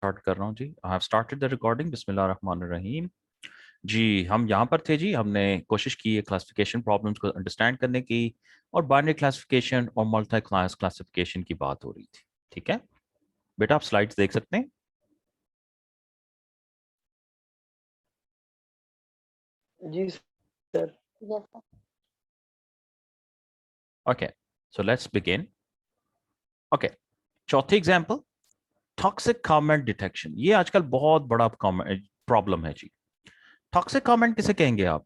Start कर रहा हूँ जी। I have started the recording. बिस्मिल्लाहिर्रहमानिर्रहीम। जी, हम यहाँ पर थे जी। हमने कोशिश की है क्लासिफिकेशन प्रॉब्लम्स को अंडरस्टैंड करने की, और बाइनरी क्लासिफिकेशन और मल्टी क्लास क्लासिफिकेशन की बात हो रही थी। ठीक है बेटा, आप स्लाइड्स देख सकते हैं। जी sir. Okay, so let's begin. Okay, चौथी एग्जांपल, टॉक्सिक कमेंट डिटेक्शन। ये आजकल बहुत बड़ा प्रॉब्लम है जी। टॉक्सिक कमेंट किसे कहेंगे आप?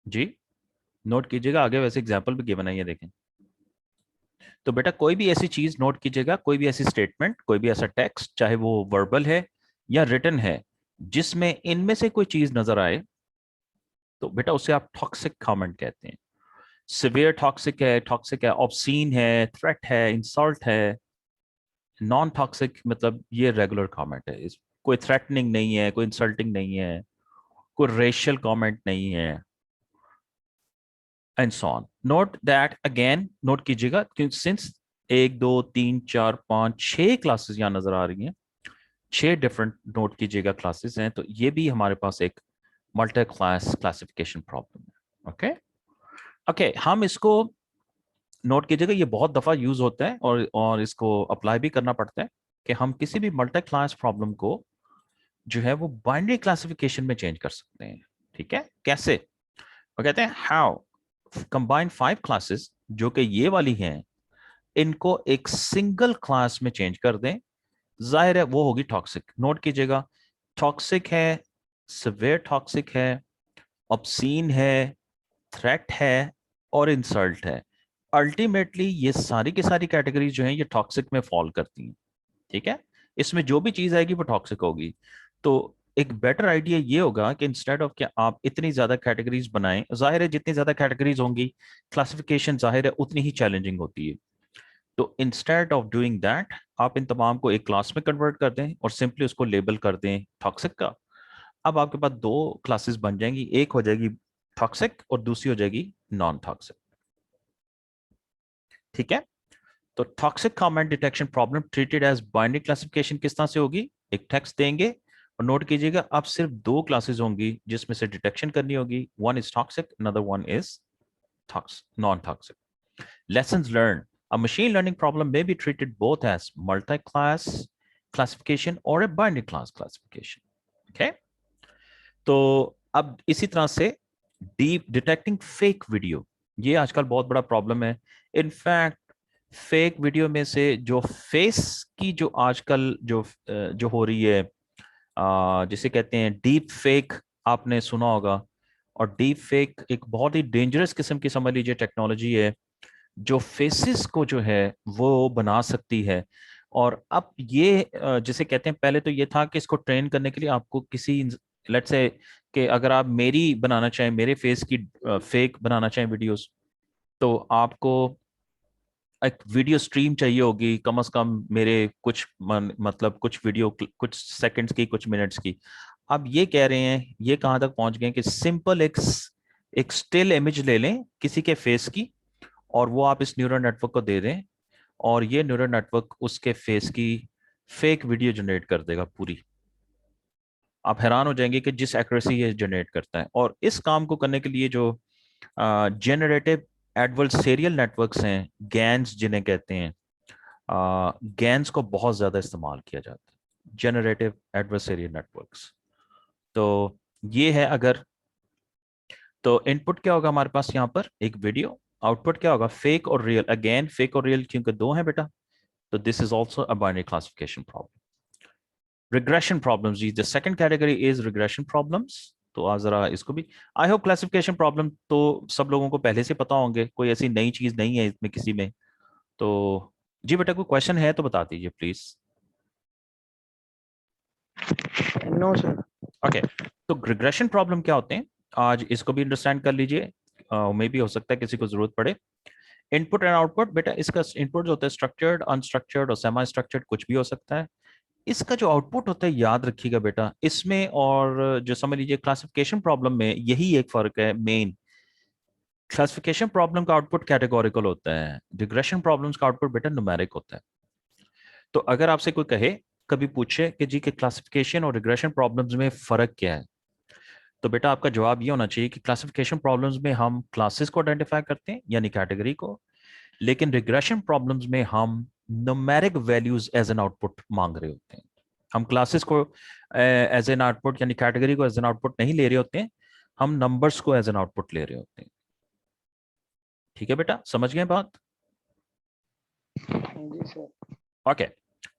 जी, नोट कीजिएगा, आगे वैसे एग्जांपल भी गिवन है, ये देखें। तो बेटा कोई भी ऐसी चीज नोट कीजिएगा, कोई भी ऐसी स्टेटमेंट, कोई भी ऐसा टेक्स्ट, चाहे वो वर्बल है या रिटन है, जिसमें इनमें से कोई चीज नजर आए, तो बेटा उसे आप टॉक्सिक कमेंट कहते हैं। सिवियर टॉक्सिक है, ऑब्सीन है, थ्रेट है, इंसल्ट है। नॉन टॉक्सिक मतलब ये रेगुलर कमेंट है, इस कोई थ्रेटनिंग नहीं है, कोई इंसल्टिंग नहीं है, कोई रेशियल कमेंट नहीं है, and so on. Note that again, note कीजिएगा, सिंस 1 2 3 4 5 6 क्लासेस यहाँ नजर आ रही हैं, 6 डिफरेंट नोट कीजिएगा क्लासेस हैं, तो ये भी हमारे पास एक मल्टी क्लास क्लासिफिकेशन प्रॉब्लम है। ओके ओके, हम इसको नोट कीजिएगा, ये बहुत दफा यूज होता है और इसको अप्लाई भी करना पड़ता है कि हम किसी भी मल्टी क्लास प्रॉब्लम को जो है वो बाइनरी क्लासिफिकेशन में चेंज कर सकते हैं। ठीक है, कैसे? वो कहते हैं हाउ कंबाइन 5 क्लासेस, जो कि ये वाली हैं, इनको एक सिंगल क्लास में चेंज कर दें। जाहिर है वो होगी टॉक्सिक। नोट कीजिएगा, टॉक्सिक है, सिवियर टॉक्सिक है, ऑब्सीन है, थ्रेट है, और इंसल्ट है। अल्टीमेटली ये सारी की सारी कैटेगरीज जो हैं ये टॉक्सिक में फॉल करती हैं। ठीक है, इसमें जो भी चीज आएगी वो टॉक्सिक होगी। तो एक बेटर आइडिया ये होगा कि इंस्टेड ऑफ कि आप इतनी ज्यादा कैटेगरीज बनाएं, जाहिर है जितनी ज्यादा कैटेगरीज होंगी क्लासिफिकेशन जाहिर है उतनी ही चैलेंजिंग होती है। तो इंस्टेड ऑफ डूइंग दैट, आप इन तमाम को एक क्लास में कन्वर्ट कर दें और सिंपली उसको लेबल कर दें टॉक्सिक का। अब आपके पास 2 क्लासेस बन जाएंगी, एक हो जाएगी टॉक्सिक और दूसरी हो जाएगी नॉन टॉक्सिक। ठीक है, तो toxic comment detection problem treated as binary classification किस तरह से होगी? एक टेक्स्ट देंगे और नोट कीजिएगा अब सिर्फ 2 क्लासेस होंगी जिसमें से डिटेक्शन करनी होगी। One is toxic, another one is non toxic. Lessons learned. A machine learning problem may be treated both as multi-class classification or a binary class classification. Okay? तो अब इसी तरह से डीप डिटेक्टिंग फेक वीडियो, ये आजकल बहुत बड़ा problem है। इनफैक्ट फेक वीडियो में से जो फेस की जो आजकल जो हो रही है, जिसे कहते हैं डीप फेक, आपने सुना होगा। और डीप फेक एक बहुत ही डेंजरस किस्म की, समझ लीजिए, टेक्नोलॉजी है जो फेसेस को जो है वो बना सकती है। और अब ये जिसे कहते हैं, पहले तो ये था कि इसको ट्रेन करने के लिए आपको किसी, लेट्स से, कि अगर आप मेरी बनाना चाहें, मेरे फेस की फेक बनाना चाहें वीडियोस, तो आपको एक वीडियो स्ट्रीम चाहिए होगी कम से कम मेरे कुछ मतलब कुछ वीडियो, कुछ सेकंड्स की, कुछ मिनट्स की। अब ये कह रहे हैं, ये कहां तक पहुंच गए कि सिंपल एक स्टिल इमेज ले लें किसी के फेस की, और वो आप इस न्यूरल नेटवर्क को दे दें, और ये न्यूरल नेटवर्क उसके फेस की फेक वीडियो जनरेट कर देगा पूरी। आप हैरान हो जाएंगे कि जिस एक्यूरेसी ये जनरेट करता है। और इस काम को करने के लिए जो जनरेटिव एडवर्सरियल नेटवर्क्स हैं, गैन्स जिन्हें कहते हैं, गैन्स को बहुत ज्यादा इस्तेमाल किया जाता है, जनरेटिव एडवर्सरियल नेटवर्क्स। तो ये है, अगर तो इनपुट क्या होगा हमारे पास यहाँ पर? एक वीडियो। आउटपुट क्या होगा? फेक और रियल। अगेन फेक और रियल क्योंकि 2 हैं बेटा, तो this is also a binary classification problem. Regression problems जी, the second category is regression problems. तो आज जरा इसको भी, आई होप क्लासिफिकेशन प्रॉब्लम तो सब लोगों को पहले से पता होंगे, कोई ऐसी नई चीज नहीं है इसमें किसी में। तो जी बेटा, कोई क्वेश्चन है तो बता दीजिए प्लीज। No sir. ओके, तो रिग्रेशन प्रॉब्लम क्या होते हैं, आज इसको भी अंडरस्टैंड कर लीजिए, मे भी हो सकता है किसी को जरूरत पड़े। इनपुट एंड आउटपुट, बेटा इसका इनपुट जो होता है स्ट्रक्चर्ड, अनस्ट्रक्चर्ड और सेमी स्ट्रक्चर्ड कुछ भी हो सकता है। इसका जो आउटपुट होता है, याद रखिएगा बेटा, इसमें और जो समझ लीजिए क्लासिफिकेशन प्रॉब्लम में यही एक फर्क है मेन, क्लासिफिकेशन प्रॉब्लम का आउटपुट कैटेगोरिकल होता है, रिग्रेशन प्रॉब्लम्स का आउटपुट बेटा न्यूमेरिक होता है। तो अगर आपसे कोई कहे, कभी पूछे कि जी के क्लासिफिकेशन और रिग्रेशन प्रॉब्लम्स में फर्क क्या है, तो बेटा आपका जवाब ये होना चाहिए कि क्लासिफिकेशन प्रॉब्लम्स में हम क्लासेस को आइडेंटिफाई करते हैं यानी कैटेगरी को, लेकिन रिग्रेशन प्रॉब्लम्स में हम numeric values as an output मांग रहे होते हैं। हम क्लासेस को एज एन आउटपुट यानी कैटेगरी को एज एन आउटपुट नहीं ले रहे होते हैं, हम नंबर्स को एज एन आउटपुट ले रहे होते हैं। ठीक है बेटा, समझ गए बात? जी sir. Okay.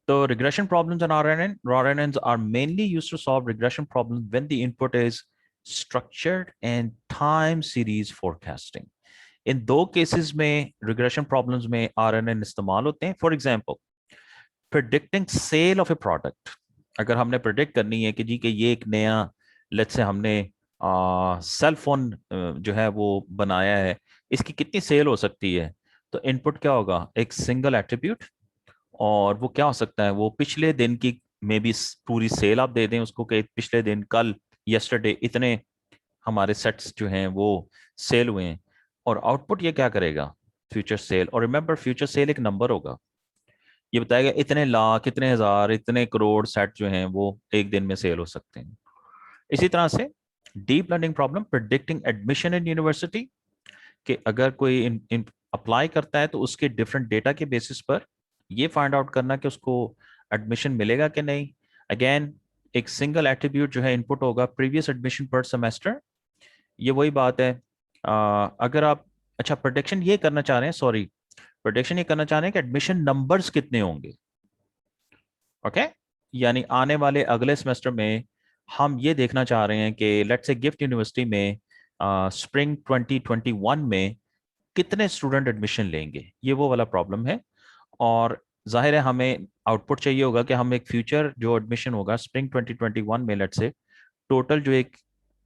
So regression problems in RNN, RNNs are mainly used to solve regression problems when the input is structured and time series forecasting. इन दो केसेस में रिग्रेशन प्रॉब्लम्स में आरएनएन इस्तेमाल होते हैं। For example, predicting sale of a product. अगर हमने predict करनी है कि जी कि ये एक नया, लेट्स से हमने सेल फोन जो है वो बनाया है, इसकी कितनी सेल हो सकती है, तो इनपुट क्या होगा, एक सिंगल एट्रीब्यूट, और वो क्या हो सकता है, वो पिछले दिन की मे बी पूरी सेल आप दे दें उसको कि पिछले दिन, कल, यस्टरडे इतने हमारे सेट्स जो हैं वो सेल हुए हैं। और आउटपुट ये क्या करेगा, फ्यूचर सेल। और रिमेंबर, फ्यूचर सेल एक नंबर होगा, ये बताएगा इतने लाख, इतने हजार, इतने करोड़ सेट जो हैं वो एक दिन में सेल हो सकते हैं। इसी तरह से deep learning problem, predicting admission in university, कि अगर कोई इन अप्लाई करता है तो उसके डिफरेंट डेटा के बेसिस पर ये फाइंड आउट करना कि उसको एडमिशन मिलेगा कि नहीं। अगेन, एक सिंगल एट्रीब्यूट जो है इनपुट होगा, प्रीवियस एडमिशन पर सेमेस्टर। ये वही बात है, अगर आप, अच्छा प्रोडिक्शन ये करना चाह रहे हैं, सॉरी, प्रोडिक्शन ये करना चाह रहे हैं कि एडमिशन नंबर्स कितने होंगे। ओके, यानी आने वाले अगले सेमेस्टर में हम ये देखना चाह रहे हैं कि लेट्स से गिफ्ट यूनिवर्सिटी में स्प्रिंग 2021 में कितने स्टूडेंट एडमिशन लेंगे, ये वो वाला प्रॉब्लम है। और जाहिर है हमें आउटपुट चाहिए होगा कि हम एक फ्यूचर जो एडमिशन होगा स्प्रिंग 2021 में, लेट से टोटल जो एक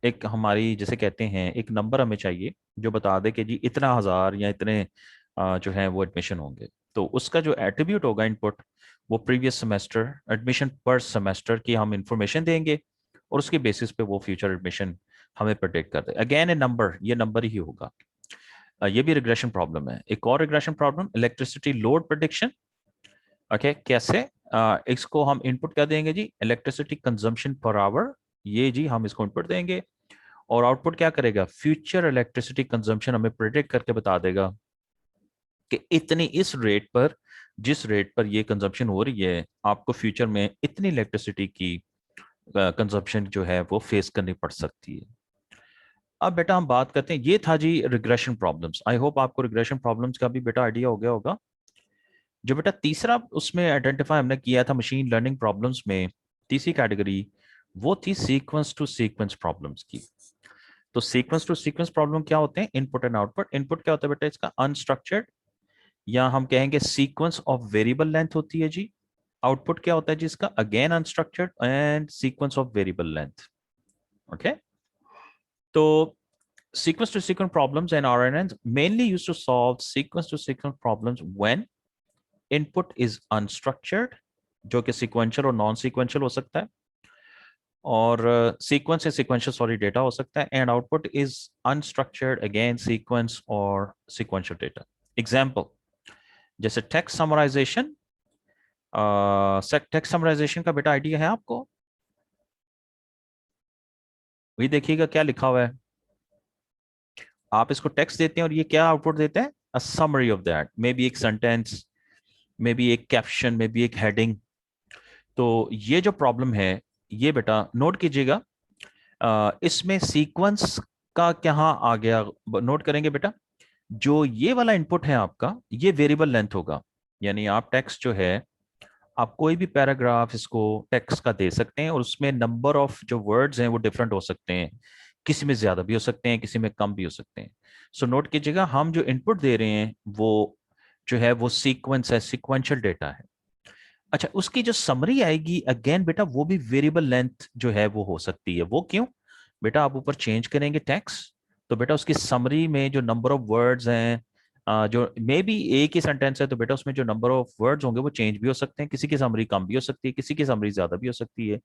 एक हमारी जैसे कहते हैं एक नंबर हमें चाहिए जो बता दे कि जी इतना हजार या इतने जो है वो एडमिशन होंगे। तो उसका जो एट्रीब्यूट होगा इनपुट, वो प्रीवियस सेमेस्टर एडमिशन पर सेमेस्टर की हम इंफॉर्मेशन देंगे, और उसके बेसिस पे वो फ्यूचर एडमिशन हमें प्रेडिक्ट कर दे। अगेन ए नंबर, ये नंबर ही होगा। ये भी रिग्रेशन प्रॉब्लम है। एक और regression problem, electricity load prediction. Okay, कैसे, इसको हम इनपुट क्या देंगे जी, इलेक्ट्रिसिटी कंजम्पशन पर आवर, ये जी हम इसको इनपुट देंगे, और आउटपुट क्या करेगा, फ्यूचर इलेक्ट्रिसिटी कंजम्पशन हमें प्रेडिक्ट करके बता देगा कि इतनी इस रेट पर, जिस रेट पर ये कंजम्पशन हो रही है, आपको फ्यूचर में इतनी इलेक्ट्रिसिटी की कंजम्पशन जो है वो फेस करनी पड़ सकती है। अब बेटा हम बात करते हैं, ये था जी रिग्रेशन प्रॉब्लम्स। आई होप आपको रिग्रेशन प्रॉब्लम्स का भी बेटा आइडिया हो गया होगा। जो बेटा तीसरा उसमें आइडेंटिफाई हमने किया था मशीन लर्निंग प्रॉब्लम्स में, तीसरी कैटेगरी, वो थी सीक्वेंस टू सीक्वेंस प्रॉब्लम्स की। तो सीक्वेंस टू सीक्वेंस प्रॉब्लम क्या होते हैं, इनपुट एंड आउटपुट। इनपुट क्या होता है बेटा इसका, अनस्ट्रक्चर्ड, या हम कहेंगे सीक्वेंस ऑफ वेरिएबल लेंथ होती है जी। आउटपुट क्या होता है जी इसका, again unstructured and sequence of variable length. Okay, तो sequence to sequence problems and RNNs mainly used to solve sequence to sequence problems when input is unstructured, जो कि sequential और non sequential हो सकता है, और sequence से sequential सॉरी डेटा हो सकता है, and output is unstructured, again sequence और sequential data. Example, जैसे text summarization, टेक्स्ट समराइजेशन का बेटा आइडिया है आपको? वही देखिएगा क्या लिखा हुआ है, आप इसको टेक्स्ट देते हैं और ये क्या आउटपुट देते हैं, a summary of that, may be एक सेंटेंस, मे बी एक कैप्शन, मे बी एक हेडिंग। तो ये जो प्रॉब्लम है, ये बेटा नोट कीजिएगा, इसमें सीक्वेंस का क्या आ गया, नोट करेंगे बेटा। जो ये वाला इनपुट है आपका, ये वेरिएबल लेंथ होगा, यानी आप टेक्स्ट जो है, आप कोई भी पैराग्राफ इसको टेक्स्ट का दे सकते हैं, और उसमें नंबर ऑफ जो वर्ड्स हैं वो डिफरेंट हो सकते हैं, किसी में ज्यादा भी हो सकते हैं, किसी में कम भी हो सकते हैं। सो नोट कीजिएगा, हम जो इनपुट दे रहे हैं वो जो है वो सीक्वेंस है, सीक्वेंशियल डेटा है। अच्छा, उसकी जो समरी आएगी अगेन बेटा, वो भी वेरिएबल लेंथ जो है वो हो सकती है। वो क्यों बेटा, आप ऊपर चेंज करेंगे टेक्स्ट, तो बेटा उसकी समरी में जो नंबर ऑफ वर्ड्स हैं, जो मे बी एक ही सेंटेंस है, तो बेटा उसमें जो नंबर ऑफ वर्ड्स होंगे वो चेंज भी हो सकते हैं, किसी की समरी कम भी हो सकती है, किसी की समरी ज्यादा भी हो सकती है,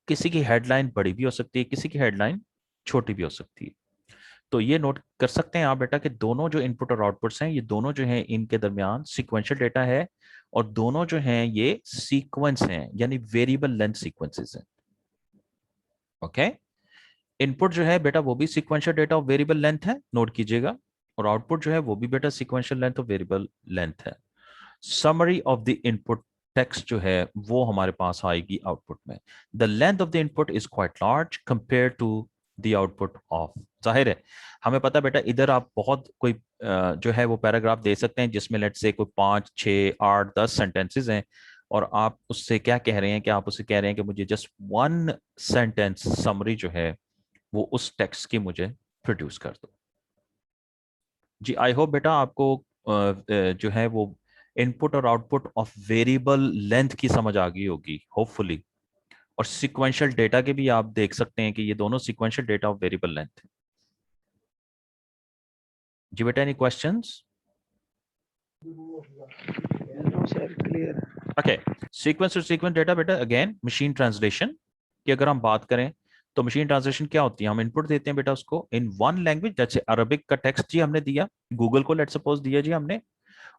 किसी की हेडलाइन बड़ी भी हो सकती है, किसी की हेडलाइन छोटी भी हो सकती है। तो ये नोट कर सकते हैं आप बेटा कि दोनों जो इनपुट और आउटपुट्स हैं, ये दोनों जो हैं इनके दरमियान सीक्वेंशियल डेटा है, और दोनों जो हैं ये सीक्वेंस हैं, यानी वेरिएबल लेंथ सीक्वेंसेस हैं। ओके, इनपुट जो है बेटा वो भी sequential data of variable length है, नोट कीजिएगा, और आउटपुट जो है वो भी बेटा sequential length of variable length है। Summary of the input text जो है वो हमारे पास आएगी आउटपुट में। The length of the input is quite large compare to the output of. जाहिर है हमें पता बेटा इधर आप बहुत कोई जो है वो पैराग्राफ दे सकते हैं जिसमें लेट से कोई 5 6 8 10 सेंटेंसेस हैं, और आप उससे क्या कह रहे हैं कि आप उससे कह रहे हैं कि मुझे जस्ट वन सेंटेंस समरी जो है वो उस टेक्स्ट की मुझे प्रोड्यूस कर दो। जी आई होप बेटा आपको जो है वो इनपुट और आउटपुट ऑफ वेरिएबल लेंथ की समझ आ गई होगी होपफुली, और सीक्वेंशियल डेटा के भी आप देख सकते हैं कि ये दोनों sequential data of variable length है। जी बेटा any questions? No, sir. Clear. Okay, sequence और सीक्वेंस डेटा बेटा अगेन मशीन ट्रांसलेशन की अगर हम बात करें तो मशीन ट्रांसलेशन क्या होती है, हम इनपुट देते हैं बेटा उसको इन वन लैंग्वेज, जैसे अरबिक का टेक्स्ट जी हमने दिया गूगल को, लेट सपोज दिया जी हमने,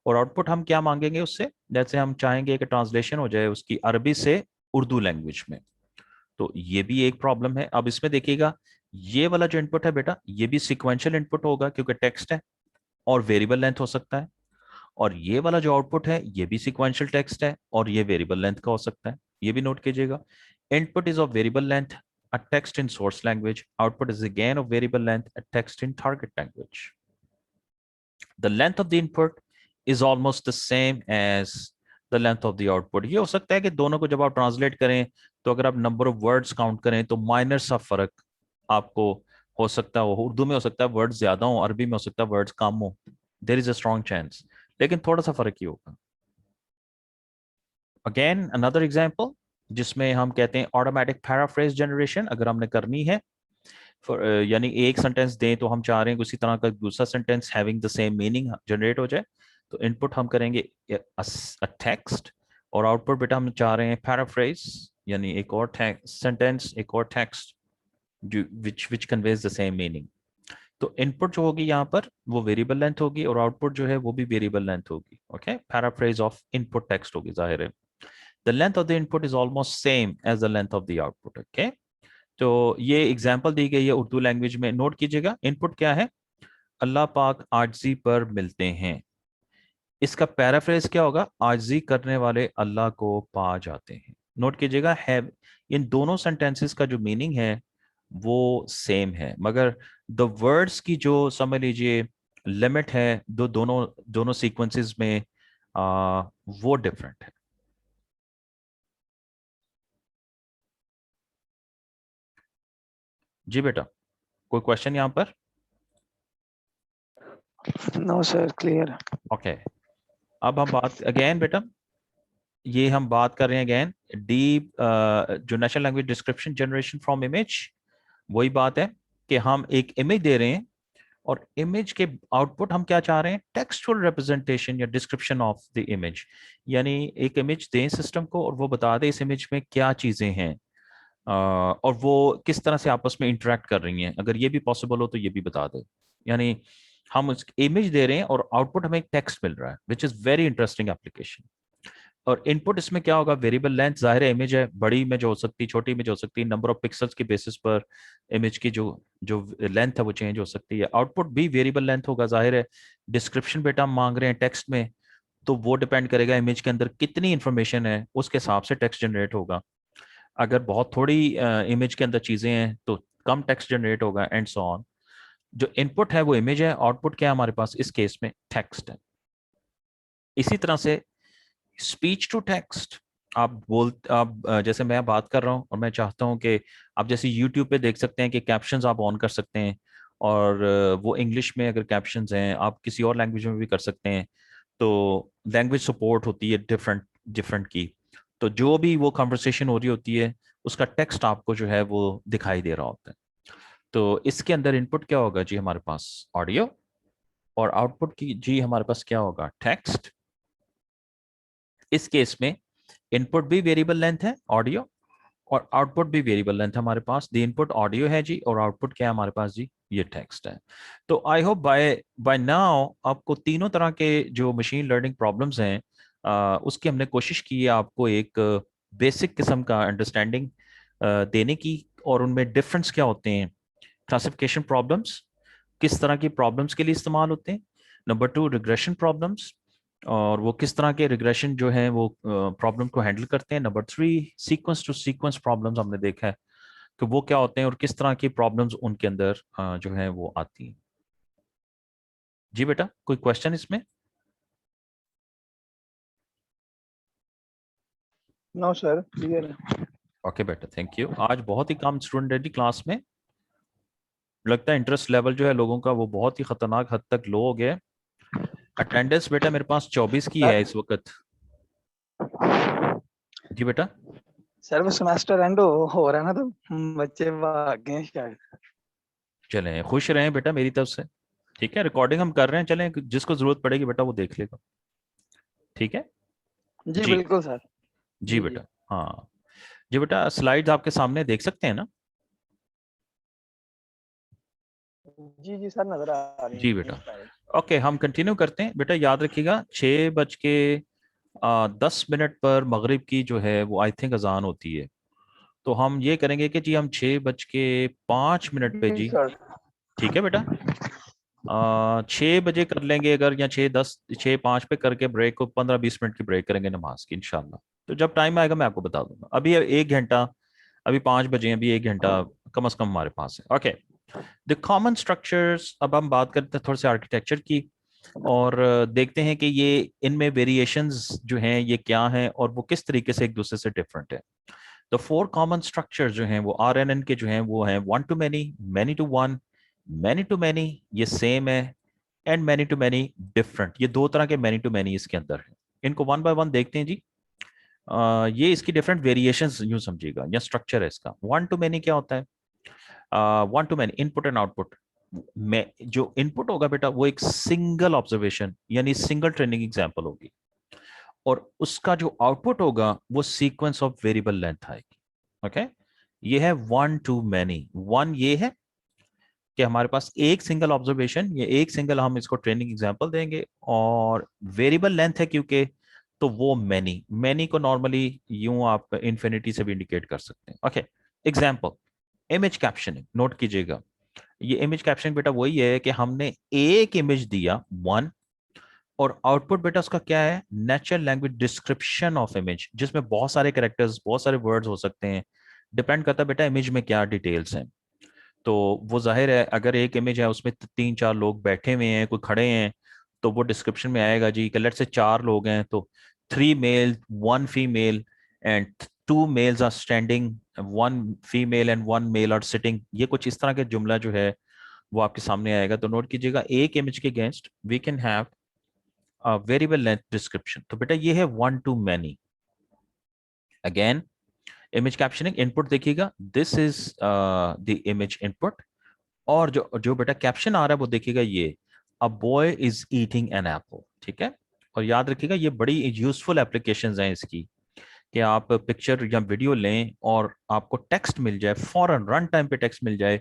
और आउटपुट हम क्या मांगेंगे उससे, जैसे हम चाहेंगे कि ट्रांसलेशन हो जाए उसकी अरबी से उर्दू लैंग्वेज में। तो ये भी एक प्रॉब्लम है। अब इसमें देखिएगा ये वाला जो इनपुट है बेटा ये भी सिक्वेंशियल इनपुट होगा क्योंकि टेक्स्ट है और वेरिएबल लेंथ हो सकता है, और ये वाला जो आउटपुट है ये भी सिक्वेंशियल टेक्स्ट है और ये वेरिएबल लेंथ का हो सकता है। ये भी नोट कीजिएगा, input is of variable length a text in source language, output is again of variable length, a text in target language. The length of the input is almost the same as the length of the output. ये हो सकता है कि दोनों को जब आप translate करें तो अगर आप नंबर ऑफ वर्ड्स काउंट करें तो माइनर सा फर्क आपको हो सकता है, उर्दू में हो सकता है वर्ड्स ज्यादा हो, अरबी में हो सकता है वर्ड्स कम हो, there is a strong chance, लेकिन थोड़ा सा फर्क ही होगा। अगेन अनदर एग्जांपल जिसमें हम कहते हैं ऑटोमेटिक पैराफ्रेज जनरेशन अगर हमने करनी है, यानी एक सेंटेंस दें तो हम चाह रहे हैं उसी तरह का दूसरा sentence having the same meaning generate हो जाए, तो इनपुट हम करेंगे टेक्स्ट, और आउटपुट बेटा हम चाह रहे हैं पैराफ्रेज, यानी एक और सेंटेंस एक और text which conveys the same meaning. तो इनपुट जो होगी यहाँ पर वो वेरिएबल लेंथ होगी और आउटपुट जो है वो भी वेरिएबल लेंथ होगी। Okay, paraphrase of input text होगी, जाहिर है the length of the input is almost same as the length of the output. Okay, तो ये एग्जाम्पल दी गई है उर्दू लैंग्वेज में, नोट कीजिएगा इनपुट क्या है, अल्लाह पाक आजिज़ी पर मिलते हैं, इसका पैराफ्रेज क्या होगा, आजिज़ी करने वाले अल्लाह को पा जाते हैं। नोट कीजिएगा हैव, इन दोनों सेंटेंसेस का जो मीनिंग है वो सेम है, मगर द वर्ड्स की जो समझ लीजिए लिमिट है दोनों दोनों सीक्वेंसेस में वो डिफरेंट है। जी बेटा कोई क्वेश्चन यहाँ पर? No, sir. Clear. ओके, अब हम बात अगेन बेटा, ये हम बात कर रहे हैं अगेन डीप जो natural language description generation from image, वही बात है कि हम एक इमेज दे रहे हैं और इमेज के आउटपुट हम क्या चाह रहे हैं, टेक्सचुअल रिप्रेजेंटेशन या डिस्क्रिप्शन ऑफ द इमेज, यानी एक इमेज दें सिस्टम को और वो बता दे इस इमेज में क्या चीजें हैं और वो किस तरह से आपस में इंटरेक्ट कर रही हैं, अगर ये भी पॉसिबल हो तो ये भी बता दे। यानी हम उस इमेज दे रहे हैं और आउटपुट हमें एक टेक्स्ट मिल रहा है, which is very interesting application. और इनपुट इसमें क्या होगा, वेरिएबल लेंथ, जाहिर है इमेज है, बड़ी इमेज हो सकती है छोटी इमेज हो सकती है, नंबर ऑफ पिक्सल्स के बेसिस पर इमेज की जो जो लेंथ है वो चेंज हो सकती है। आउटपुट भी वेरिएबल लेंथ होगा, जाहिर है डिस्क्रिप्शन बेटा हम मांग रहे हैं टेक्स्ट में, तो वो डिपेंड करेगा इमेज के अंदर कितनी इंफॉर्मेशन है उसके हिसाब से टेक्स्ट जनरेट होगा। अगर बहुत थोड़ी इमेज के अंदर चीजें हैं तो कम टेक्स्ट जनरेट होगा एंड सो ऑन। जो इनपुट है वो इमेज है, आउटपुट क्या है हमारे पास इस केस में टेक्स्ट है। इसी तरह से स्पीच टू टेक्स्ट, आप जैसे मैं बात कर रहा हूं और मैं चाहता हूं कि आप जैसे यूट्यूब पे देख सकते हैं कि कैप्शंस आप ऑन कर सकते हैं, और वो इंग्लिश में अगर कैप्शंस हैं आप किसी और लैंग्वेज में भी कर सकते हैं, तो लैंग्वेज सपोर्ट होती है डिफरेंट डिफरेंट की, तो जो भी वो कन्वर्सेशन हो रही होती है उसका टेक्स्ट आपको जो है वो दिखाई दे रहा होता है। तो इसके अंदर इनपुट क्या होगा जी हमारे पास ऑडियो, और आउटपुट की जी हमारे पास क्या होगा टेक्स्ट। इस केस में इनपुट भी वेरिएबल लेंथ है ऑडियो, और आउटपुट भी वेरिएबल लेंथ हमारे पास। द इनपुट ऑडियो है जी, और आउटपुट क्या है हमारे पास जी, ये टेक्स्ट है। तो I hope by by now आपको तीनों तरह के जो मशीन लर्निंग प्रॉब्लम्स हैं उसकी हमने कोशिश की है आपको एक बेसिक किस्म का अंडरस्टैंडिंग देने की, और उनमें डिफरेंस क्या होते हैं। क्लासिफिकेशन प्रॉब्लम्स किस तरह की प्रॉब्लम्स के लिए इस्तेमाल होते हैं। नंबर टू, रिग्रेशन प्रॉब्लम्स, और वो किस तरह के रिग्रेशन जो है वो प्रॉब्लम को हैंडल करते हैं। Number three, sequence to sequence problems हमने देखा है कि वो क्या होते हैं और किस तरह की प्रॉब्लम्स उनके अंदर जो है वो आती हैं। जी बेटा, कोई क्वेश्चन इसमें? नो सर, क्लियर है। ओके बेटा, थैंक यू। आज बहुत ही कम स्टूडेंट है जी क्लास में। लगता है इंटरेस्ट लेवल जो है लोगों का वो बहुत ही खतरनाक हद तक लो हो गया है। अटेंडेंस बेटा मेरे पास 24 की है सर, इस वक्त। जी बेटा। सर वो सेमेस्टर एंड हो रहा है ना, तो बच्चे भाग गए हैं शायद। चलें, खुश रहें बेटा मेरी तरफ से। ठीक है, रिकॉर्डिंग हम कर रहे हैं, चलें जिसको जरूरत पड़ेगी बेटा वो देख लेगा। ठीक है जी जी। बिल्कुल सर। जी जी जी। बेटा। हाँ जी बेटा, स्लाइड्स आपके सामने देख सकते हैं ना? जी जी सर, नजर आ रही जी है बेटा। slide। ओके, हम कंटिन्यू करते हैं बेटा। याद रखिएगा 6 बज के 10 मिनट पर मगरिब की जो है वो आई थिंक अजान होती है। तो हम ये करेंगे कि जी हम 6 बज के 5 मिनट पे जी जी। सर। ठीक है बेटा। 6 बजे कर लेंगे अगर, या 6:10 6:05 पे करके ब्रेक को 15-20 मिनट की ब्रेक करेंगे नमाज की इंशाल्लाह। तो जब टाइम आएगा मैं आपको बता दूंगा। अभी 1 घंटा, अभी 5 बजे हैं, अभी 1 घंटा कम से कम हमारे पास है। Okay, the common structures. अब हम बात करते हैं थोड़े से आर्किटेक्चर की, और देखते हैं कि ये इनमें वेरिएशंस जो हैं ये क्या हैं और वो किस तरीके से एक दूसरे से डिफरेंट है। तो 4 कॉमन स्ट्रक्चर जो हैं वो आरएनएन के जो हैं वो हैं one to many to one, many to many ये सेम है, and many to many different. ये दो तरह के मैनी टू मैनी इसके अंदर है। इनको वन बाय वन देखते हैं जी। ये इसकी डिफरेंट वेरिएशंस यूं समझिएगा, या स्ट्रक्चर है इसका। वन टू मैनी क्या होता है? One to many input and output में जो इनपुट होगा बेटा वो एक सिंगल ऑब्जर्वेशन यानी सिंगल ट्रेनिंग एग्जांपल होगी, और उसका जो आउटपुट होगा वो सीक्वेंस ऑफ वेरिएबल लेंथ आएगी। ओके, ये है वन टू मैनी। वन ये है कि हमारे पास एक सिंगल ऑब्जर्वेशन, ये एक सिंगल हम इसको ट्रेनिंग एग्जांपल देंगे, और वेरिएबल लेंथ है क्योंकि, तो वो मैनी। मैनी को नॉर्मली यूं आप इंफिनिटी से भी इंडिकेट कर सकते हैं। Okay, example image captioning, note कीजिएगा। ये इमेज कैप्शनिंग बेटा वही है कि हमने एक इमेज दिया वन, और आउटपुट बेटा उसका क्या है? Natural language description of image, जिसमें बहुत सारे कैरेक्टर्स बहुत सारे वर्ड्स हो सकते हैं। डिपेंड करता है बेटा इमेज में क्या डिटेल्स हैं। तो वो जाहिर है अगर एक इमेज है उसमें 3-4 लोग बैठे हुए हैं, कोई खड़े हैं, तो वो डिस्क्रिप्शन में आएगा जी कि लेट से 4 लोग हैं, तो 3 male 1 female and 2 males are standing, 1 female and 1 male are sitting. ये कुछ इस तरह के जुमला जो है वो आपके सामने आएगा। तो नोट कीजिएगा, एक इमेज के against we can have variable length description. तो बेटा ये है one to many. Again image captioning input देखिएगा, this is the image input, और जो जो बेटा कैप्शन आ रहा है वो देखिएगा, ये a boy is eating an apple. ठीक है, और याद रखिएगा ये बड़ी यूजफुल एप्लीकेशंस हैं इसकी, कि आप पिक्चर या वीडियो लें और आपको टेक्स्ट मिल जाए फौरन, रन टाइम पे टेक्स्ट मिल जाए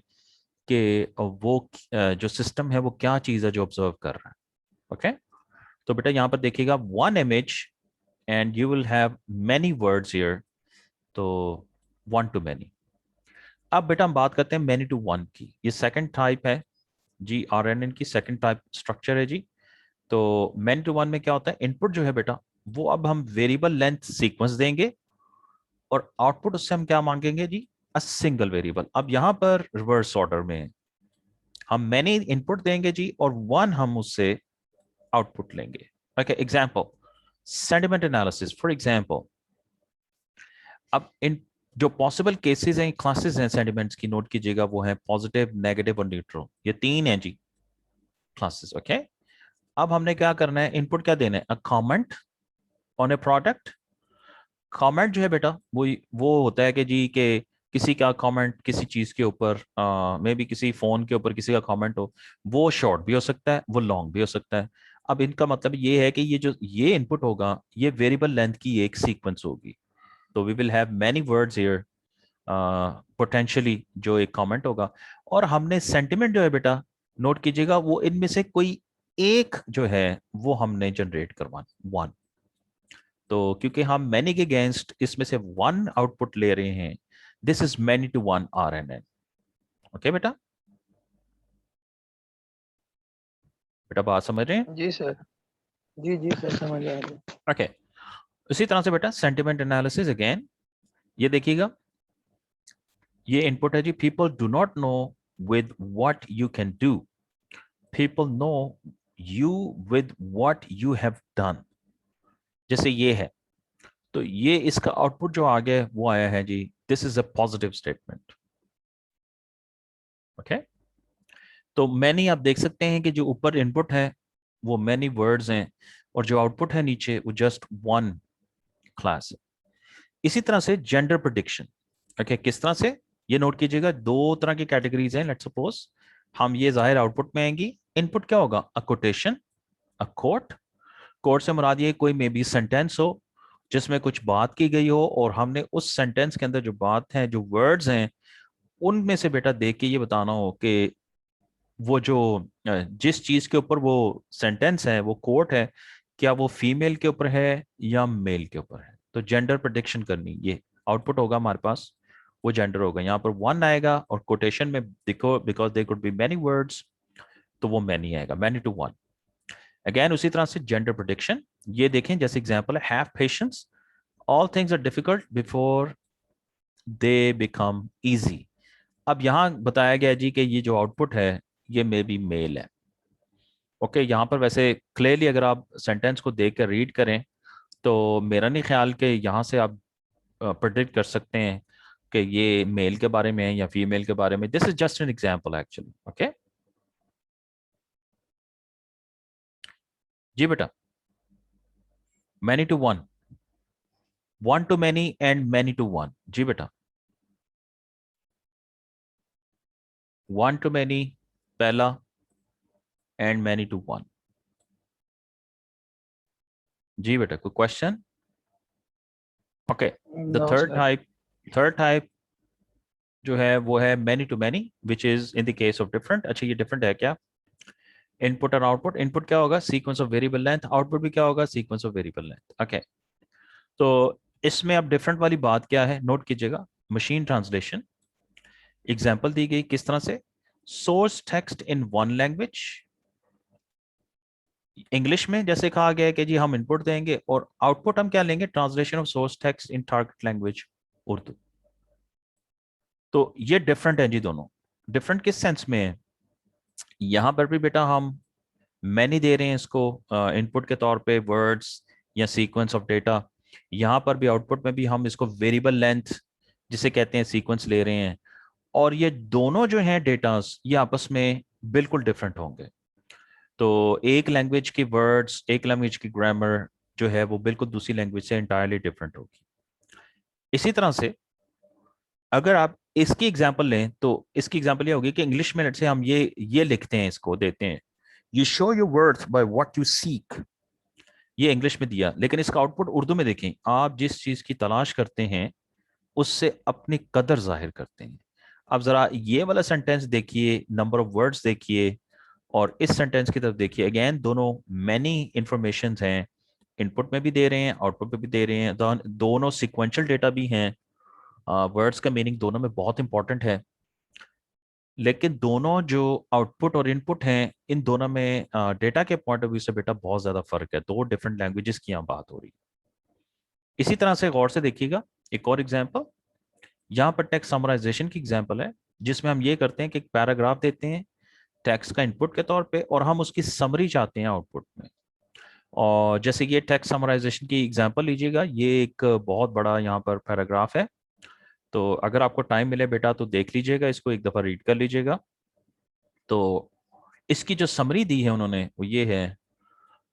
कि वो जो सिस्टम है वो क्या चीज़ है जो ऑब्जर्व कर रहा है। ओके, तो बेटा यहाँ पर देखिएगा one image and you will have many words here. तो वन टू मैनी। अब बेटा हम बात करते हैं मैनी टू वन की। ये सेकंड टाइप है जी, आरएनएन की सेकंड टाइप स्ट्रक्चर है जी। तो मैनी टू वन में क्या होता है? इनपुट जो है बेटा वो अब हम वेरिएबल लेंथ सीक्वेंस देंगे, और आउटपुट उससे हम क्या मांगेंगे जी? A single variable. अब यहां पर रिवर्स ऑर्डर में है, हम मैनी इनपुट देंगे जी और वन हम उससे आउटपुट लेंगे। Okay, example sentiment analysis for example. अब इन जो पॉसिबल केसेस हैं, क्लासेस हैं सेंटिमेंट्स की, नोट कीजिएगा, वो है पॉजिटिव, नेगेटिव और न्यूट्रल। ये तीन हैं जी क्लासेस। ओके, अब हमने क्या करना है? इनपुट क्या देना है? A comment on A product. Comment जो है बेटा वो होता है कि जी के किसी का कमेंट किसी चीज के ऊपर, मे बी किसी फोन के ऊपर किसी का कमेंट हो, वो शॉर्ट भी हो सकता है, वो लॉन्ग भी हो सकता है। अब इनका मतलब ये है कि ये जो ये इनपुट होगा ये वेरिएबल लेंथ की एक सीक्वेंस होगी। तो we will have many words here, potentially जो एक कमेंट होगा, और हमने सेंटिमेंट जो है बेटा नोट कीजिएगा वो इनमें से कोई एक जो है वो हमने जनरेट करवाना वन। तो क्योंकि हम मैनी के अगेंस्ट इसमें से वन आउटपुट ले रहे हैं, this is many to one RNN। Okay बेटा, बेटा बात समझ रहे हैं? जी सर। जी जी सर, समझ आ रही है। ओके, इसी तरह से बेटा सेंटिमेंट एनालिसिस अगेन, ये देखिएगा, ये इनपुट है जी, people do not know with what you can do, people know you with what you have done. जैसे ये है, तो ये इसका आउटपुट जो आ गया है वो आया है जी, this is a positive statement. Okay, तो मैनी आप देख सकते हैं कि जो ऊपर इनपुट है वो मैनी वर्ड्स हैं, और जो आउटपुट है नीचे वो जस्ट वन क्लास है। इसी तरह से जेंडर प्रेडिक्शन। ओके, किस तरह से, ये नोट कीजिएगा, दो तरह की कैटेगरीज हैं। लेट्स सपोज हम ये जाहिर आउटपुट में आएंगी, इनपुट क्या होगा, a quotation, a quote. Quote से मुराद ये कोई मे बी सेंटेंस हो जिसमें कुछ बात की गई हो, और हमने उस सेंटेंस के अंदर जो बात है, जो वर्ड्स हैं, उनमें से बेटा देख के ये बताना हो कि वो जो जिस चीज के ऊपर वो सेंटेंस है, वो कोट है, क्या वो फीमेल के ऊपर है या मेल के ऊपर है। तो जेंडर प्रेडिक्शन करनी, ये आउटपुट होगा हमारे पास, वो जेंडर होगा। यहाँ पर वन आएगा, और कोटेशन में देखो because they could be many words, तो वो मैनी आएगा, मैनी टू वन। अगेन उसी तरह से जेंडर प्रेडिक्शन, ये देखें जैसे एग्जांपल है, have patience, all things are difficult before they become easy. अब यहाँ बताया गया जी कि ये जो आउटपुट है ये मे बी मेल है। ओके, यहाँ पर वैसे क्लियरली अगर आप सेंटेंस को देख कर रीड करें तो मेरा नहीं ख्याल कि यहाँ से आप प्रेडिक्ट कर सकते हैं कि ये मेल के बारे में है या फीमेल के बारे में। This is just an example actually. Okay जी बेटा, many to one, one to many and many to one. जी बेटा, वन टू मैनी पहला, एंड मैनी टू वन। जी बेटा, कोई question? Okay, the no third sir. Type, third type जो है वो है many to many, which is in the case of different. अच्छा, ये डिफरेंट है क्या? इनपुट और आउटपुट, इनपुट क्या होगा, sequence of variable length, output भी क्या होगा, sequence of variable length. Okay, तो इसमें अब डिफरेंट वाली बात क्या है, नोट कीजिएगा, मशीन ट्रांसलेशन। एग्जांपल दी गई किस तरह से, source text in one language, English में जैसे कहा गया है कि जी हम इनपुट देंगे और आउटपुट हम क्या लेंगे, translation of source text in target language Urdu. तो ये डिफरेंट है जी दोनों। डिफरेंट किस सेंस में है, यहां पर भी बेटा हम मैनी दे रहे हैं इसको इनपुट के तौर पे, वर्ड्स या सीक्वेंस ऑफ डेटा। यहाँ पर भी आउटपुट में भी हम इसको वेरिएबल लेंथ जिसे कहते हैं सीक्वेंस ले रहे हैं। और ये दोनों जो हैं डेटास, ये आपस में बिल्कुल डिफरेंट होंगे। तो एक लैंग्वेज की वर्ड्स, एक लैंग्वेज की ग्रामर जो है वो बिल्कुल दूसरी लैंग्वेज से इंटायरली डिफरेंट होगी। इसी तरह से अगर आप इसकी एग्जांपल लें तो इसकी एग्जांपल ये होगी कि इंग्लिश में लेट्स से हम ये लिखते हैं, इसको देते हैं, you show your worth by what you seek. ये इंग्लिश में दिया, लेकिन इसका आउटपुट उर्दू में देखें, आप जिस चीज की तलाश करते हैं उससे अपनी कदर जाहिर करते हैं। अब जरा ये वाला सेंटेंस देखिए, नंबर ऑफ वर्ड्स देखिए, और इस सेंटेंस की तरफ देखिए, अगेन दोनों मैनी इंफॉर्मेशन हैं, इनपुट में भी दे रहे हैं, आउटपुट में भी दे रहे हैं, दोनों सिक्वेंशियल डेटा भी हैं। वर्ड्स का मीनिंग दोनों में बहुत इंपॉर्टेंट है, लेकिन दोनों जो आउटपुट और इनपुट हैं इन दोनों में डेटा के पॉइंट ऑफ व्यू से बेटा बहुत ज्यादा फर्क है। दो डिफरेंट लैंग्वेजेस की यहाँ बात हो रही है। इसी तरह से गौर से देखिएगा, एक और एग्जांपल, यहाँ पर टेक्स्ट समराइजेशन की एग्जांपल है, जिसमें हम ये करते हैं कि एक पैराग्राफ देते हैं टेक्स्ट का इनपुट के तौर पे, और हम उसकी समरी चाहते हैं आउटपुट में। और जैसे ये टेक्स्ट समराइजेशन की एग्जांपल लीजिएगा, ये एक बहुत बड़ा यहाँ पर पैराग्राफ है। तो अगर आपको टाइम मिले बेटा तो देख लीजिएगा, इसको एक दफ़ा रीड कर लीजिएगा। तो इसकी जो समरी दी है उन्होंने वो ये है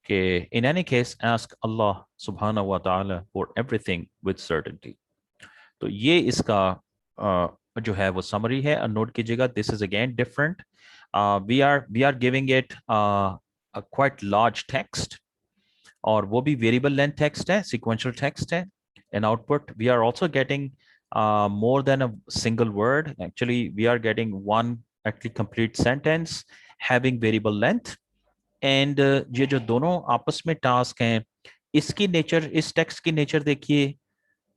कि इन एनी केस आस्क अल्लाह सुब्हानहू व तआला फॉर एवरीथिंग विद सर्टेनिटी। तो ये इसका जो है वो समरी है। नोट कीजिएगा, this is again different. We are giving it quite large text, और वो भी वेरिएबल लेंथ टेक्स्ट है, सिक्वेंशियल टेक्स्ट है। An output we are also getting more than a single word. Actually, we are getting one actually complete sentence having variable length. And ये जो दोनों आपस में टास्क हैं, इसकी नेचर, इस टेक्स्ट की नेचर देखिए,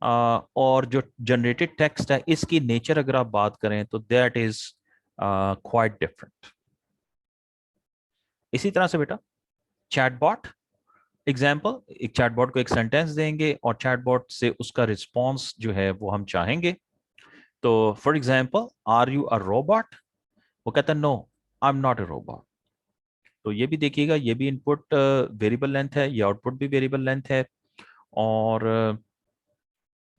और जो जनरेटेड टेक्स्ट है इसकी नेचर अगर आप बात करें तो दैट इज क्वाइट डिफरेंट। इसी तरह से बेटा चैटबॉट एग्जाम्पल, एक चैटबॉट को एक सेंटेंस देंगे और चैटबॉट से उसका रिस्पॉन्स जो है वो हम चाहेंगे। तो for example, are you a robot? वो कहता है no, I am not a robot. तो ये भी देखिएगा, ये भी इनपुट वेरिएबल लेंथ है, ये आउटपुट भी वेरिएबल लेंथ है, और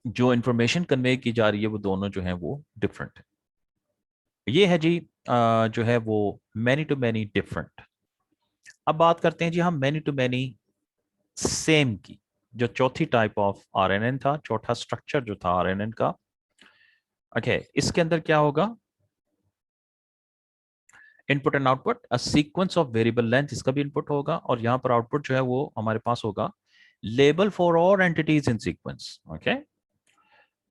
जो इंफॉर्मेशन कन्वे की जा रही है वो दोनों जो है वो डिफरेंट है। ये है जी जो है वो मैनी टू मैनी डिफरेंट। अब बात करते हैं जी हम मैनी टू मैनी सेम की, जो चौथी टाइप ऑफ आरएनएन था, चौथा स्ट्रक्चर जो था आरएनएन का। ओके, इसके अंदर क्या होगा? Input and output, a sequence of variable length, इसका भी इनपुट होगा, और यहाँ पर आउटपुट जो है वो हमारे पास होगा label for all entities in sequence. Okay,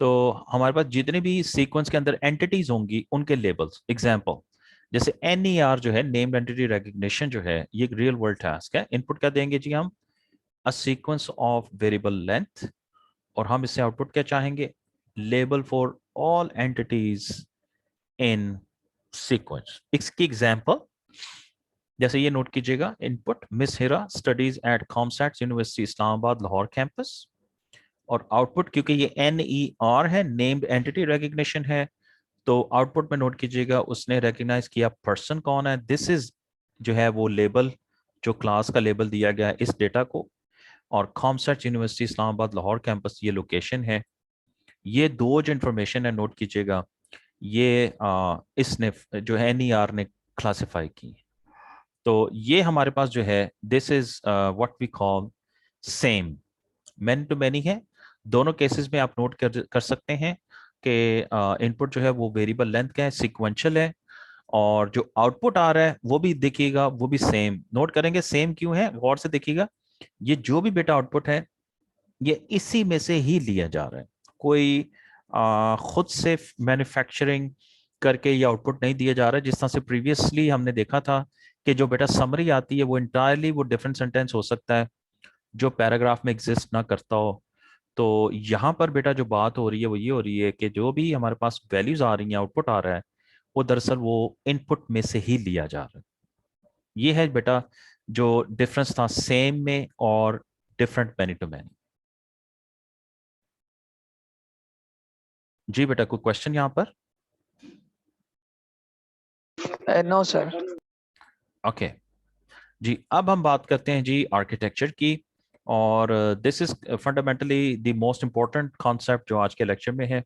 तो हमारे पास जितने भी सीक्वेंस के अंदर एंटिटीज होंगी उनके लेबल्स। एग्जांपल जैसे NER जो है, नेम्ड एंटिटी रिकग्निशन जो है, ये एक रियल वर्ल्ड टास्क है। इनपुट क्या देंगे जी हम? A sequence of variable length, और हम इससे आउटपुट क्या चाहेंगे? Label for all entities in sequence. इसकी एग्जांपल जैसे ये नोट कीजिएगा, input Miss Hira studies at COMSATS University Islamabad Lahore campus, और आउटपुट क्योंकि ये NER है, नेम्ड एंटिटी रिकग्निशन है, तो आउटपुट में नोट कीजिएगा उसने रिकग्नाइज किया पर्सन कौन है। दिस इज जो है वो लेबल, जो क्लास का लेबल दिया गया है इस डेटा को, और कॉमसर्च यूनिवर्सिटी इस्लामाबाद लाहौर कैंपस ये लोकेशन है। ये दो जो इंफॉर्मेशन है नोट कीजिएगा, ये इसने जो है NER ने क्लासिफाई की। तो ये हमारे पास जो है this is what we call same. Many to many है, दोनों केसेस में आप नोट कर सकते हैं कि इनपुट जो है वो वेरिएबल लेंथ का है, सिक्वेंशियल है, और जो आउटपुट आ रहा है वो भी देखिएगा वो भी सेम। नोट करेंगे सेम क्यों है, गौर से देखिएगा, ये जो भी बेटा आउटपुट है ये इसी में से ही लिया जा रहा है। कोई खुद से मैन्युफैक्चरिंग करके ये आउटपुट नहीं दिया जा रहा है, जिस तरह से प्रीवियसली हमने देखा था कि जो बेटा समरी आती है वो इंटायरली वो डिफरेंट सेंटेंस हो सकता है जो पैराग्राफ में एग्जिस्ट ना करता हो। तो यहाँ पर बेटा जो बात हो रही है वो ये हो रही है कि जो भी हमारे पास वैल्यूज आ रही हैं, आउटपुट आ रहा है, वो दरअसल वो इनपुट में से ही लिया जा रहा है। ये है बेटा जो डिफरेंस था सेम में और डिफरेंट मैनी टू मैनी। जी बेटा, कोई क्वेश्चन यहाँ पर? No sir. ओके जी, अब हम बात करते हैं जी आर्किटेक्चर की, और this is fundamentally the most important concept जो आज के लेक्चर में है,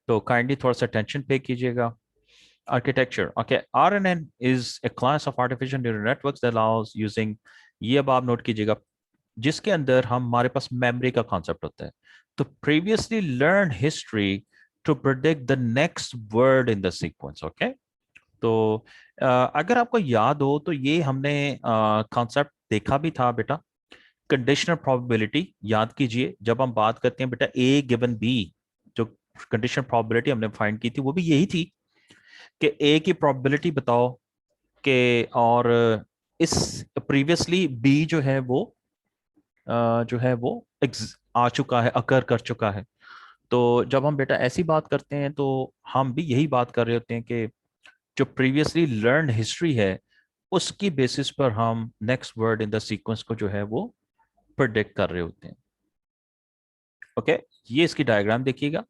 तो काइंडली थोड़ा सा अटेंशन पे कीजिएगा। Architecture, okay, RNN is a class of artificial neural networks that allows using, ये अब आप नोट कीजिएगा, जिसके अंदर हमारे पास मेमोरी का कॉन्सेप्ट होता है। तो previously learn history to predict the next word in the sequence. Okay, तो अगर आपको याद हो तो ये हमने कॉन्सेप्ट देखा भी था बेटा, कंडीशनल प्रोबेबिलिटी याद कीजिए। जब हम बात करते हैं बेटा A गिवन B, जो कंडीशनल प्रोबेबिलिटी हमने फाइंड की थी वो भी यही थी कि A की प्रोबेबिलिटी बताओ कि, और इस प्रीवियसली B जो है वो जो है वो आ चुका है, अकर कर चुका है। तो जब हम बेटा ऐसी बात करते हैं तो हम भी यही बात कर रहे होते हैं कि जो प्रीवियसली लर्न हिस्ट्री है उसकी बेसिस पर हम next word in the sequence को जो है वो प्रिडिक्ट कर रहे होते हैं। ओके, ये इसकी डायग्राम देखिएगा।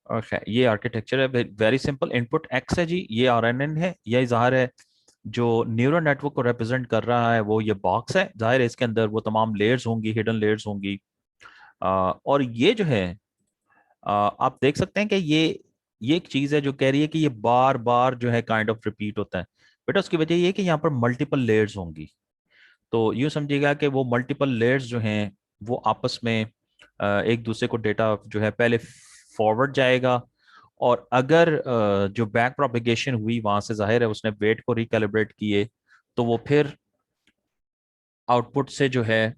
ओके, ये आर्किटेक्चर है, वेरी सिंपल। इनपुट एक्स है जी, ये RNN है, ये जाहिर है जो न्यूरल नेटवर्क को रिप्रेजेंट कर रहा है वो ये बॉक्स है, जाहिर है इसके अंदर वो तमाम लेयर्स होंगी, हिडन लेयर्स होंगी। और ये जो है आप देख सकते हैं कि ये एक चीज है जो कह रही है कि ये बार बार जो है काइंड ऑफ रिपीट होता है। बेटा उसकी वजह ये है कि यहाँ पर मल्टीपल लेयर्स होंगी। तो यूँ समझिएगा कि वो मल्टीपल लेयर्स जो हैं वो आपस में एक दूसरे को डेटा जो है पहले फॉरवर्ड जाएगा, और अगर जो बैक प्रोपिगेशन हुई वहां से जाहिर है उसने वेट को रिकैलिब्रेट किए, तो वो फिर आउटपुट से जो है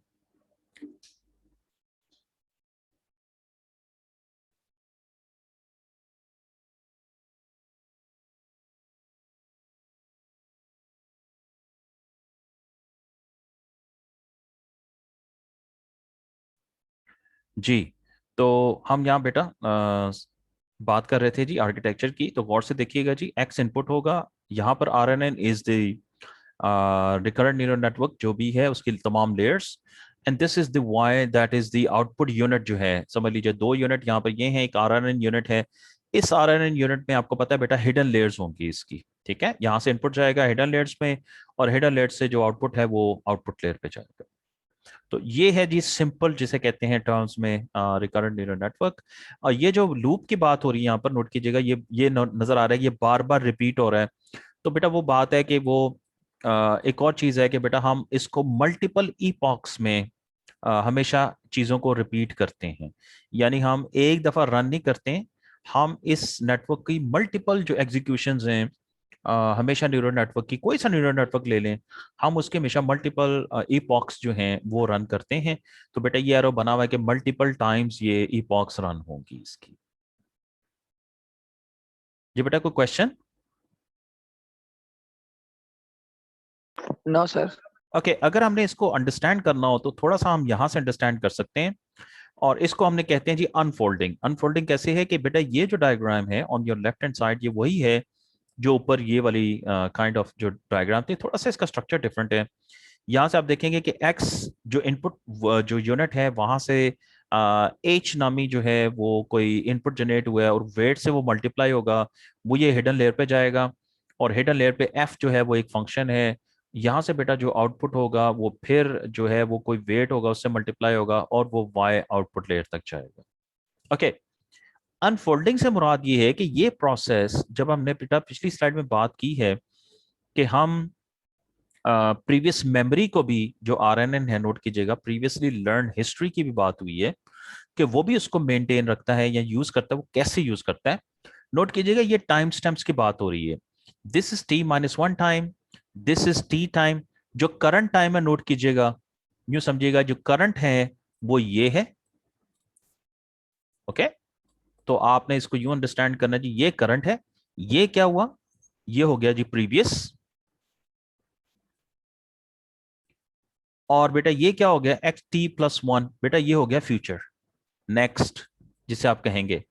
जी, तो हम यहाँ बेटा बात कर रहे थे जी आर्किटेक्चर की, तो गौर से देखिएगा जी, एक्स इनपुट होगा, यहाँ पर RNN is the recurrent neural network जो भी है उसकी तमाम layers, and this is the Y that is the output unit जो है, समझ लीजिए दो यूनिट यहाँ पर ये है, एक RNN यूनिट है। इस RNN यूनिट में आपको पता है बेटा हिडन लेयर्स होंगी इसकी, ठीक है, यहाँ से इनपुट जाएगा हिडन लेयर्स में, और हिडन लेयर्स से जो आउटपुट है वो आउटपुट लेयर पे जाएगा। तो ये है जी सिंपल जिसे कहते हैं टर्म्स में रिकरेंट न्यूरल नेटवर्क। और ये जो लूप की बात हो रही है यहाँ पर नोट कीजिएगा, ये नजर आ रहा है, ये बार बार रिपीट हो रहा है। तो बेटा वो बात है कि वो एक और चीज है कि बेटा हम इसको मल्टीपल ईपॉक्स में हमेशा चीजों को रिपीट करते हैं, यानी हम एक दफा रन नहीं करते हैं, हम इस नेटवर्क की मल्टीपल जो एग्जीक्यूशंस हैं, हमेशा न्यूरल नेटवर्क की कोई सा न्यूरल नेटवर्क ले लें, हम उसके हमेशा मल्टीपल ईपॉक्स जो हैं वो रन करते हैं। तो बेटा ये एरो बना हुआ है कि मल्टीपल टाइम्स ये ईपॉक्स रन होंगी इसकी। जी बेटा कोई क्वेश्चन? No sir. ओके, अगर हमने इसको अंडरस्टैंड करना हो तो थोड़ा सा हम यहाँ से अंडरस्टैंड कर सकते हैं, और इसको हमने कहते हैं जी अनफोल्डिंग। अनफोल्डिंग कैसे है कि बेटा ये जो डायग्राम है on your left hand side, ये वही है जो ऊपर ये वाली काइंड ऑफ जो डायग्राम थी, थोड़ा सा इसका स्ट्रक्चर डिफरेंट है। यहाँ से आप देखेंगे कि एक्स जो इनपुट जो यूनिट है वहां से एच नामी जो है वो कोई इनपुट जनरेट हुआ है, और वेट से वो मल्टीप्लाई होगा, वो ये हिडन लेयर पे जाएगा, और हिडन लेयर पे एफ जो है वो एक फंक्शन है। यहाँ से बेटा जो आउटपुट होगा वो फिर जो है वो कोई वेट होगा उससे मल्टीप्लाई होगा, और वो वाई आउटपुट लेयर तक जाएगा। ओके, अनफोल्डिंग से मुराद ये है कि ये प्रोसेस, जब हमने बेटा पिछली स्लाइड में बात की है कि हम प्रीवियस मेमोरी को भी, जो RNN है नोट कीजिएगा, प्रीवियसली लर्न हिस्ट्री की भी बात हुई है कि वो भी उसको मेंटेन रखता है या यूज करता है, वो कैसे यूज करता है। नोट कीजिएगा ये टाइम स्टैम्प्स की बात हो रही है, this is T-1 time, this is T time. जो करंट टाइम है नोट कीजिएगा, यूं समझिएगा जो करंट है वो ये है। ओके, तो आपने इसको यूं अंडरस्टैंड करना जी, ये करंट है, ये क्या हुआ, ये हो गया जी प्रीवियस, और बेटा ये क्या हो गया XT+1, बेटा ये हो गया फ्यूचर, नेक्स्ट जिसे आप कहेंगे,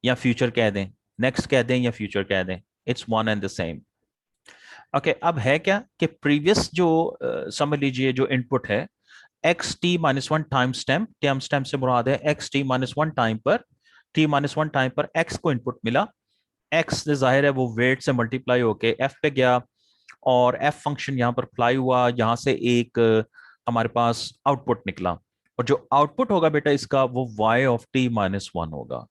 या फ्यूचर कह दें, नेक्स्ट कह दें या फ्यूचर कह दें, it's one and the same. Okay, अब है क्या कि प्रीवियस जो समझ लीजिए जो इनपुट है XT-1 टाइम स्टैम्प से मुराद है XT-1 टाइम पर, T-1 टाइम पर X को इनपुट मिला, X जाहिर है वो वेट से मल्टीप्लाई होके F पे गया, और F फंक्शन यहाँ पर अप्लाई हुआ, यहाँ से एक हमारे पास आउटपुट निकला, और जो आउटपुट होगा बेटा इसका वो y(t-1) होगा।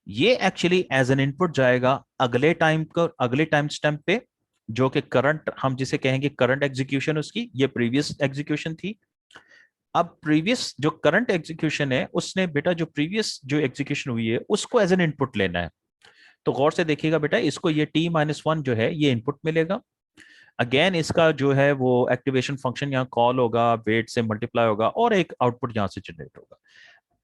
ये एक्चुअली एज एन इनपुट जाएगा अगले टाइम को, अगले टाइम स्टैम्प पे, जो कि करंट हम जिसे कहेंगे करंट एग्जीक्यूशन उसकी, ये प्रीवियस एग्जीक्यूशन थी। अब प्रीवियस जो करंट एग्जीक्यूशन है उसने बेटा जो प्रीवियस जो एग्जीक्यूशन हुई है उसको एज एन इनपुट लेना है। तो गौर से देखिएगा बेटा, इसको ये T-1 जो है ये इनपुट मिलेगा, अगेन इसका जो है वो एक्टिवेशन फंक्शन यहाँ कॉल होगा, वेट से मल्टीप्लाई होगा, और एक आउटपुट यहाँ से जनरेट होगा।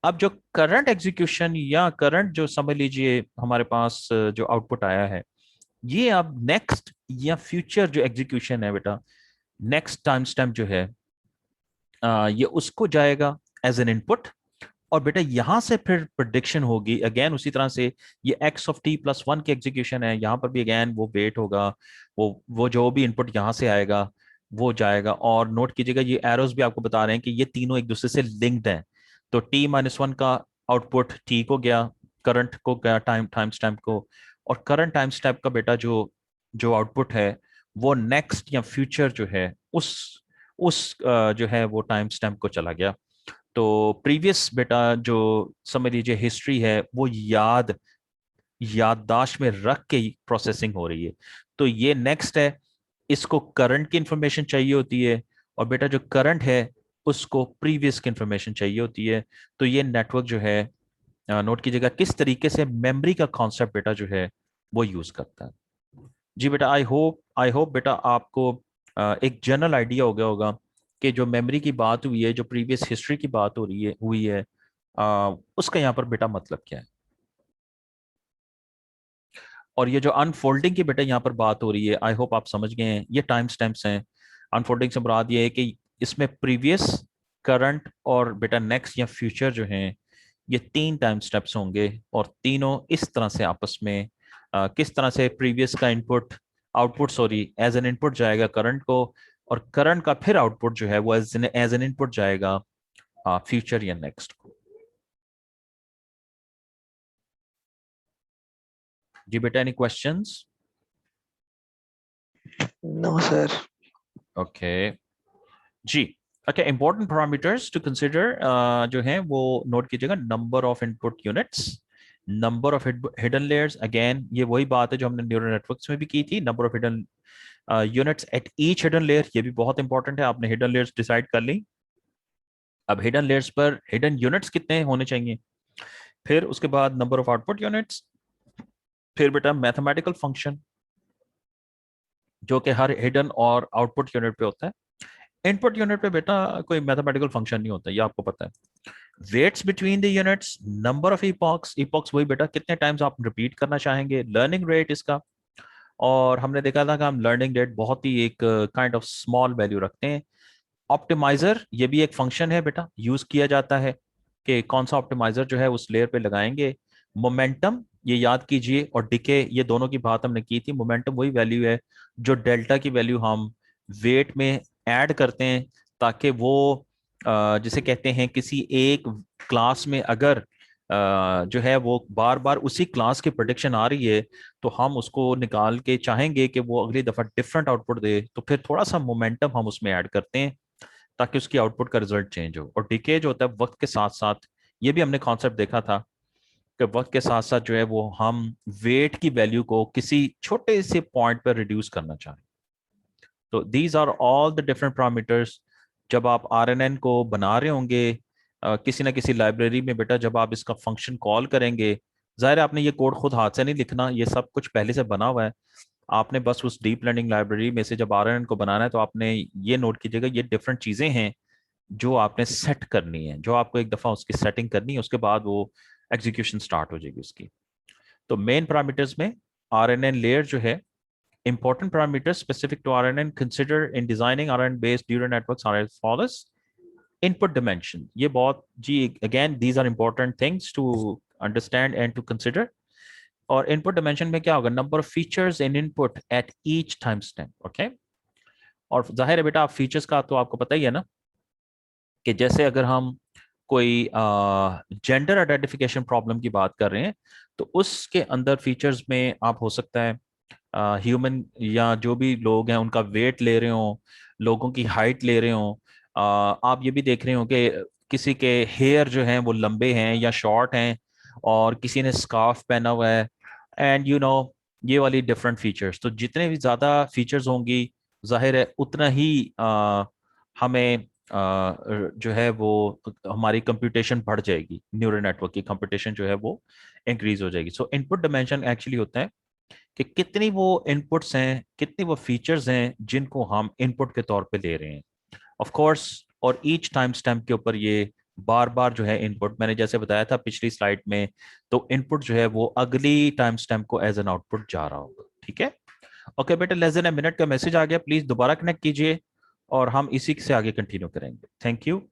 अब जो करंट एग्जीक्यूशन या करंट जो समझ लीजिए हमारे पास जो आउटपुट आया है, ये अब नेक्स्ट या फ्यूचर जो एग्जीक्यूशन है बेटा, नेक्स्ट टाइम स्टैम्प जो है ये उसको जाएगा एज एन इनपुट, और बेटा यहां से फिर प्रिडिक्शन होगी अगेन उसी तरह से, ये X(t+1) की एग्जीक्यूशन है, यहाँ पर भी अगेन वो वेट होगा, वो जो भी इनपुट यहाँ से आएगा वो जाएगा। और नोट कीजिएगा ये एरोज भी आपको बता रहे हैं कि ये तीनों एक दूसरे से लिंक्ड हैं। तो T-1 का आउटपुट T को गया, करंट को गया टाइम टाइम स्टैम्प को, और करंट टाइम स्टैम्प का बेटा जो जो आउटपुट है वो नेक्स्ट या फ्यूचर जो है उस जो है वो टाइम स्टैम्प को चला गया। तो प्रीवियस बेटा जो समझ लीजिए हिस्ट्री है वो याददाश्त में रख के प्रोसेसिंग हो रही है। तो ये नेक्स्ट है, इसको करंट की इंफॉर्मेशन चाहिए होती है, और बेटा जो करंट है उसको प्रीवियस की इंफॉर्मेशन चाहिए होती है। तो ये नेटवर्क जो है नोट कीजिएगा किस तरीके से मेमोरी का कॉन्सेप्ट बेटा जो है वो यूज करता है। जी बेटा, आई होप बेटा आपको एक जनरल आइडिया हो गया होगा कि जो मेमोरी की बात हुई है, जो प्रीवियस हिस्ट्री की बात हो रही है हुई है, उसका यहाँ पर बेटा मतलब क्या है। और ये जो अनफोल्डिंग की बेटा यहाँ पर बात हो रही है, आई होप आप समझ गए हैं, ये टाइम स्टैम्प्स हैं। अनफोल्डिंग से मुराद ये है कि इसमें प्रीवियस, करंट और बेटा नेक्स्ट या फ्यूचर जो हैं ये 3 टाइम स्टेप्स होंगे और तीनों इस तरह से आपस में किस तरह से प्रीवियस का input output sorry as an input जाएगा करंट को, और करंट का फिर आउटपुट जो है वो एज एन इनपुट जाएगा फ्यूचर या नेक्स्ट को। जी बेटा, any questions? No sir. Okay जी। Okay, important parameters to consider जो है वो नोट कीजिएगा। Number of input units, number of hidden layers, again ये वही बात है जो हमने न्यूरल नेटवर्क्स में भी की थी। Number of hidden units at each hidden layer, ये भी बहुत इंपॉर्टेंट है। आपने हिडन लेयर्स डिसाइड कर ली, अब हिडन लेयर्स पर हिडन यूनिट्स कितने होने चाहिए, फिर उसके बाद नंबर ऑफ आउटपुट यूनिट्स, फिर बेटा मैथमेटिकल फंक्शन जो कि हर हिडन और आउटपुट यूनिट पे होता है। इनपुट यूनिट पे बेटा कोई मैथमेटिकल फंक्शन नहीं होता, ये आपको पता है। Weights between the units, number of epochs, epochs वही बेटा कितने टाइम्स आप रिपीट करना चाहेंगे, लर्निंग रेट इसका। और हमने देखा था कि हम लर्निंग रेट बहुत ही एक काइंड ऑफ स्मॉल वैल्यू रखते हैं। ऑप्टिमाइजर, ये भी एक फंक्शन है बेटा, यूज किया जाता है कि कौन सा ऑप्टिमाइजर जो है उस लेयर पे लगाएंगे। मोमेंटम, ये याद कीजिए, और डिके, ये दोनों की बात हमने की थी। मोमेंटम वही वैल्यू है जो डेल्टा की वैल्यू हम वेट में ऐड करते हैं, ताकि वो जिसे कहते हैं किसी एक क्लास में अगर जो है वो बार बार उसी क्लास की प्रेडिक्शन आ रही है, तो हम उसको निकाल के चाहेंगे कि वो अगली दफा डिफरेंट आउटपुट दे, तो फिर थोड़ा सा मोमेंटम हम उसमें ऐड करते हैं ताकि उसकी आउटपुट का रिजल्ट चेंज हो। और डीके जो होता है वक्त के साथ साथ, ये भी हमने कॉन्सेप्ट देखा था कि वक्त के साथ साथ जो है वो हम वेट की वैल्यू को किसी छोटे से पॉइंट पर रिड्यूस करना चाहें। तो these are all the different parameters. जब आप आरएनएन को बना रहे होंगे किसी ना किसी लाइब्रेरी में बेटा, जब आप इसका फंक्शन कॉल करेंगे, जाहिर है आपने ये कोड खुद हाथ से नहीं लिखना, ये सब कुछ पहले से बना हुआ है। आपने बस उस डीप लर्निंग लाइब्रेरी में से जब आरएनएन को बनाना है, तो आपने ये नोट कीजिएगा ये डिफरेंट चीजें हैं जो आपने सेट करनी है, जो आपको एक दफा उसकी सेटिंग करनी है, उसके बाद वो एग्जीक्यूशन स्टार्ट हो जाएगी उसकी। तो मेन पैरामीटर्स में आरएनएन लेयर जो है, important parameters specific to RNN considered in designing RNN based neural networks are as follows. Input dimension, ये बहुत जी, again these are important things to understand and to consider. और input dimension में क्या होगा, number of features in input at each time step, okay? और जाहिर है बेटा आप फीचर्स का तो आपको पता ही है ना, कि जैसे अगर हम कोई जेंडर आइडेंटिफिकेशन प्रॉब्लम की बात कर रहे हैं, तो उसके अंदर फीचर्स में आप हो सकता है ह्यूमन या जो भी लोग हैं उनका वेट ले रहे हो, लोगों की हाइट ले रहे हो, आप ये भी देख रहे हो कि किसी के हेयर जो हैं वो लंबे हैं या शॉर्ट हैं, और किसी ने स्कार्फ पहना हुआ है, एंड यू नो ये वाली डिफरेंट फीचर्स। तो जितने भी ज़्यादा फीचर्स होंगी, जाहिर है उतना ही हमें जो है वो हमारी कंप्यूटेशन बढ़ जाएगी, न्यूरल नेटवर्क की कंप्यूटेशन जो है वो इंक्रीज हो जाएगी। सो इनपुट डायमेंशन एक्चुअली होता है कि कितनी वो इनपुट्स हैं, कितनी वो फीचर्स हैं जिनको हम इनपुट के तौर पे ले रहे हैं, ऑफ कोर्स। और ईच टाइम स्टैम्प के ऊपर ये बार बार जो है इनपुट, मैंने जैसे बताया था पिछली स्लाइड में, तो इनपुट जो है वो अगली टाइम स्टैम्प को एज एन आउटपुट जा रहा होगा, ठीक है। ओके बेटा, लेस देन अ मिनट का मैसेज आ गया, प्लीज दोबारा कनेक्ट कीजिए और हम इसी से आगे कंटिन्यू करेंगे। Thank you.